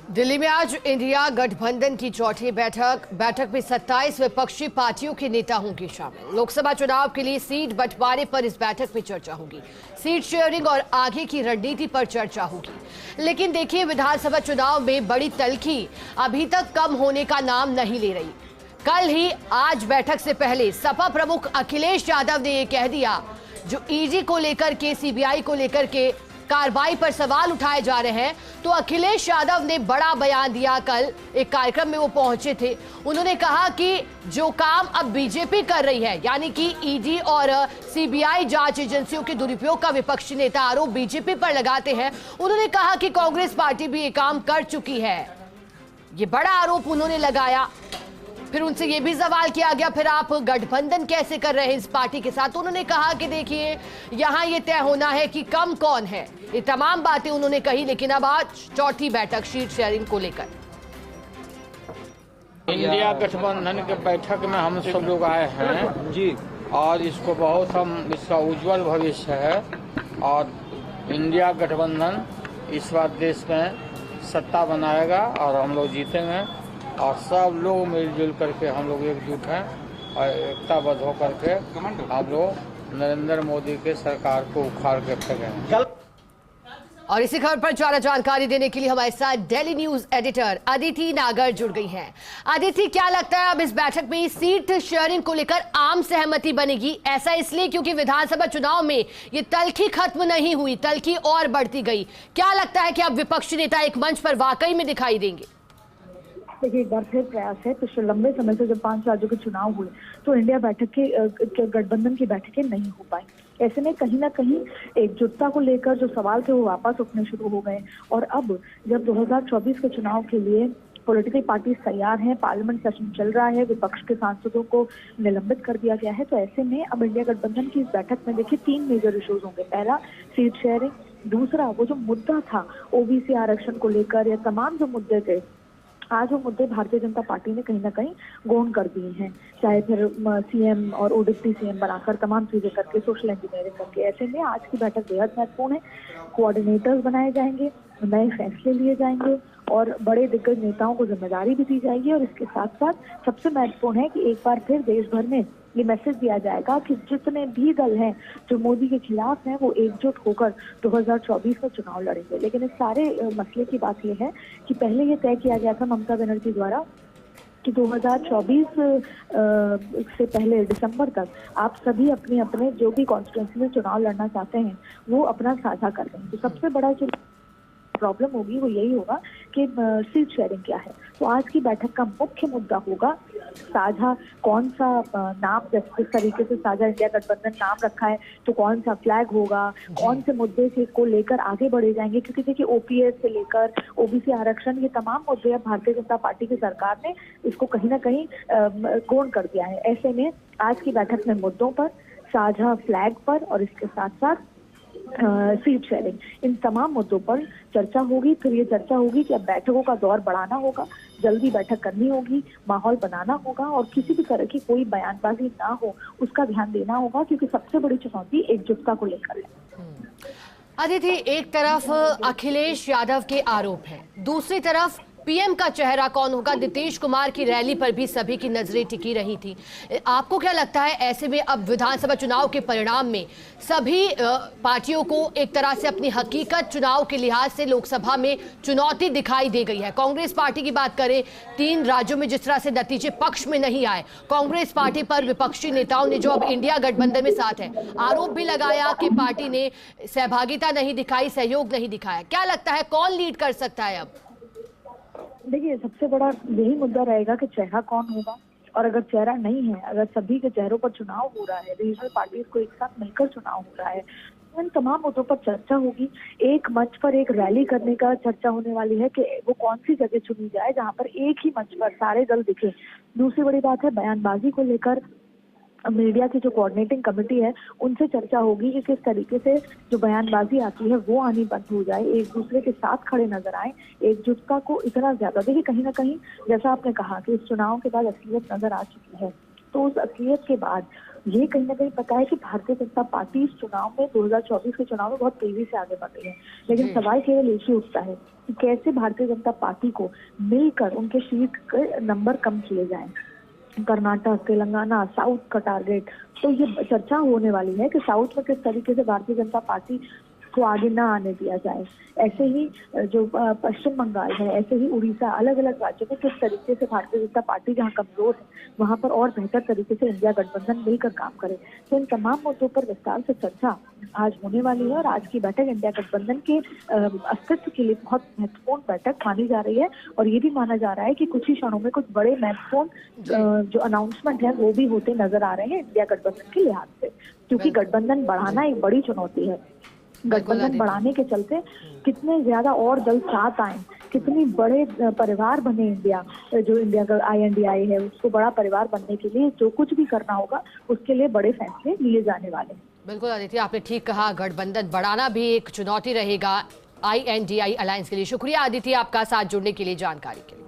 दिल्ली में आज इंडिया गठबंधन की चौथी बैठक में 27 विपक्षी पार्टियों के नेता होंगे शामिल। लोकसभा चुनाव के लिए सीट बंटवारे पर इस बैठक में चर्चा होगी। सीट शेयरिंग और आगे की रणनीति पर चर्चा होगी। लेकिन देखिए, विधानसभा चुनाव में बड़ी तल्खी अभी तक कम होने का नाम नहीं ले रही। कल ही आज बैठक से पहले सपा प्रमुख अखिलेश यादव ने यह कह दिया, जो ईडी को लेकर के, सीबीआई को लेकर के कार्रवाई पर सवाल उठाए जा रहे हैं, तो अखिलेश यादव ने बड़ा बयान दिया। कल एक कार्यक्रम में वो पहुंचे थे। उन्होंने कहा कि जो काम अब बीजेपी कर रही है, यानी कि ईडी और सीबीआई जांच एजेंसियों के दुरुपयोग का विपक्षी नेता आरोप बीजेपी पर लगाते हैं। उन्होंने कहा कि कांग्रेस पार्टी भी ये काम कर चुकी है। ये बड़ा आरोप उन्होंने लगाया। फिर उनसे ये भी सवाल किया गया, फिर आप गठबंधन कैसे कर रहे हैं इस पार्टी के साथ। उन्होंने कहा कि देखिए, यहां ये तय होना है कि कम कौन है। ये तमाम बातें उन्होंने कही। लेकिन अब आज चौथी बैठक सीट शेयरिंग को लेकर इंडिया गठबंधन के बैठक में हम सब लोग आए हैं जी, और इसको बहुत हम इसका उज्जवल भविष्य है। और इंडिया गठबंधन इस बार देश में सत्ता बनाएगा और हम लोग जीतेंगे। और सब लोग मिलजुल करके हम लोग एकजुट हैं और एकताबद्ध होकर के हम लोग नरेंद्र मोदी के सरकार को उखाड़ के फेंकेंगे। और इसी खबर पर ज्यादा जानकारी देने के लिए हमारे साथ दिल्ली न्यूज एडिटर अदिति नागर जुड़ गई हैं। अदिति, क्या लगता है अब इस बैठक में सीट शेयरिंग को लेकर आम सहमति बनेगी? ऐसा इसलिए क्योंकि विधानसभा चुनाव में ये तल्खी खत्म नहीं हुई, तल्खी और बढ़ती गई। क्या लगता है कि अब विपक्षी नेता एक मंच पर वाकई में दिखाई देंगे? देखिए, एक बार फिर प्रयास है। पिछले लंबे समय से जब 5 राज्यों के चुनाव हुए तो इंडिया बैठक के गठबंधन की बैठकें नहीं हो पाई। ऐसे में कहीं ना कहीं एकजुटता को लेकर जो सवाल थे वो वापस उठने शुरू हो गए। और अब जब 2024 के चुनाव के लिए पॉलिटिकल पार्टी तैयार हैं, पार्लियामेंट सेशन चल रहा है, विपक्ष के सांसदों को निलंबित कर दिया गया है, तो ऐसे में अब इंडिया गठबंधन की इस बैठक में देखिए 3 मेजर इश्यूज होंगे। पहला, सीट शेयरिंग। दूसरा, वो जो मुद्दा था ओबीसी आरक्षण को लेकर, या तमाम जो मुद्दे थे, आज वो मुद्दे भारतीय जनता पार्टी ने कहीं ना कहीं गौण कर दिए हैं। चाहे फिर सीएम और ओडिप्टी सीएम बनाकर तमाम चीजें करके, सोशल इंजीनियरिंग करके। ऐसे में आज की बैठक बेहद महत्वपूर्ण है। कोऑर्डिनेटर्स बनाए जाएंगे, नए फैसले लिए जाएंगे और बड़े दिग्गज नेताओं को जिम्मेदारी भी दी जाएगी। और इसके साथ साथ सबसे महत्वपूर्ण है कि एक बार फिर देश भर में ये मैसेज दिया जाएगा कि जितने भी दल हैं जो मोदी के खिलाफ हैं, वो एकजुट होकर 2024 में चुनाव लड़ेंगे। लेकिन इस सारे मसले की बात यह है कि पहले ये तय किया गया था ममता बनर्जी द्वारा कि 2024 से पहले दिसंबर तक आप सभी अपने अपने जो भी कॉन्स्टिट्यूंसी में चुनाव लड़ना चाहते हैं वो अपना साझा कर दें। तो सबसे बड़ा जो प्रॉब्लम होगी वो यही होगा कि सीट शेयरिंग क्या है। तो आज की बैठक का मुख्य मुद्दा होगा साझा कौन सा नाम, जिस तरीके से साझा इंडिया गठबंधन नाम रखा है, तो कौन सा फ्लैग होगा, कौन से मुद्दे से को लेकर आगे बढ़े जाएंगे। क्योंकि देखिए, ओपीएस से लेकर ओबीसी आरक्षण, ये तमाम मुद्दे अब भारतीय जनता पार्टी की सरकार ने इसको कहीं ना कहीं गौण कर दिया है। ऐसे में आज की बैठक में मुद्दों पर, साझा फ्लैग पर और इसके साथ साथ सीट शेयरिंग, इन तमाम मुद्दों पर चर्चा होगी। फिर ये चर्चा होगी कि अब बैठकों का दौर बढ़ाना होगा, जल्दी बैठक करनी होगी, माहौल बनाना होगा और किसी भी तरह की कोई बयानबाजी ना हो उसका ध्यान देना होगा, क्योंकि सबसे बड़ी चुनौती एकजुटता को लेकर है। अदिति, एक तरफ अखिलेश यादव के आरोप हैं, दूसरी तरफ पीएम का चेहरा कौन होगा? नीतीश कुमार की रैली पर भी सभी की नजरें टिकी रही थी। आपको क्या लगता है, ऐसे में अब विधानसभा चुनाव के परिणाम में सभी पार्टियों को एक तरह से अपनी हकीकत चुनाव के लिहाज से लोकसभा में चुनौती दिखाई दे गई है? कांग्रेस पार्टी की बात करें, 3 राज्यों में जिस तरह से नतीजे पक्ष में नहीं आए, कांग्रेस पार्टी पर विपक्षी नेताओं ने, जो अब इंडिया गठबंधन में साथ है, आरोप भी लगाया कि पार्टी ने सहभागिता नहीं दिखाई, सहयोग नहीं दिखाया। क्या लगता है कौन लीड कर सकता है अब? देखिए, सबसे बड़ा यही मुद्दा रहेगा कि चेहरा कौन होगा। और अगर चेहरा नहीं है, अगर सभी के चेहरों पर चुनाव हो रहा है, रीजनल पार्टीज को एक साथ मिलकर चुनाव हो रहा है, तो इन तमाम मुद्दों पर चर्चा होगी। एक मंच पर एक रैली करने का चर्चा होने वाली है कि वो कौन सी जगह चुनी जाए जहां पर एक ही मंच पर सारे दल दिखे। दूसरी बड़ी बात है बयानबाजी को लेकर। मीडिया की जो कोऑर्डिनेटिंग कमेटी है उनसे चर्चा होगी कि किस तरीके से जो बयानबाजी आती है वो आनी बंद हो जाए, एक दूसरे के साथ खड़े नजर आए, एकजुटता को इतना ज्यादा। देखिए, कहीं ना कहीं जैसा आपने कहा कि इस चुनाव के बाद असलियत नजर आ चुकी है, अफसोस असलियत के बाद ये कहीं ना कहीं पता है कि भारतीय जनता पार्टी इस चुनाव में 2024 के चुनाव में बहुत तेजी से आगे बढ़ रही है। लेकिन सवाल केवल एक ही उठता है कि कैसे भारतीय जनता पार्टी को मिलकर उनके सीट के नंबर कम किए जाएं। कर्नाटक, तेलंगाना, साउथ का टारगेट, तो ये चर्चा होने वाली है कि साउथ में किस तरीके से भारतीय जनता पार्टी को आगे ना आने दिया जाए। ऐसे ही जो पश्चिम बंगाल है, ऐसे ही उड़ीसा, अलग अलग राज्यों में किस तरीके से भारतीय जनता पार्टी जहां कमजोर है वहां पर और बेहतर तरीके से इंडिया गठबंधन मिलकर काम करे। तो इन तमाम मुद्दों पर विस्तार से चर्चा आज होने वाली है और आज की बैठक इंडिया गठबंधन के अस्तित्व के लिए बहुत महत्वपूर्ण बैठक मानी जा रही है। और ये भी माना जा रहा है कि कुछ ही क्षणों में कुछ बड़े महत्वपूर्ण जो अनाउंसमेंट है वो भी होते नजर आ रहे हैं इंडिया गठबंधन के लिहाज से, क्योंकि गठबंधन बढ़ाना एक बड़ी चुनौती है। गठबंधन बढ़ाने के चलते कितने ज्यादा और दल साथ आए, कितनी बड़े परिवार बने इंडिया, जो इंडिया का INDI है उसको बड़ा परिवार बनने के लिए जो कुछ भी करना होगा उसके लिए बड़े फैसले लिए जाने वाले हैं। बिल्कुल आदित्य, आपने ठीक कहा, गठबंधन बढ़ाना भी एक चुनौती रहेगा INDI अलायंस के लिए। शुक्रिया आदित्य आपका साथ जुड़ने के लिए, जानकारी के लिए।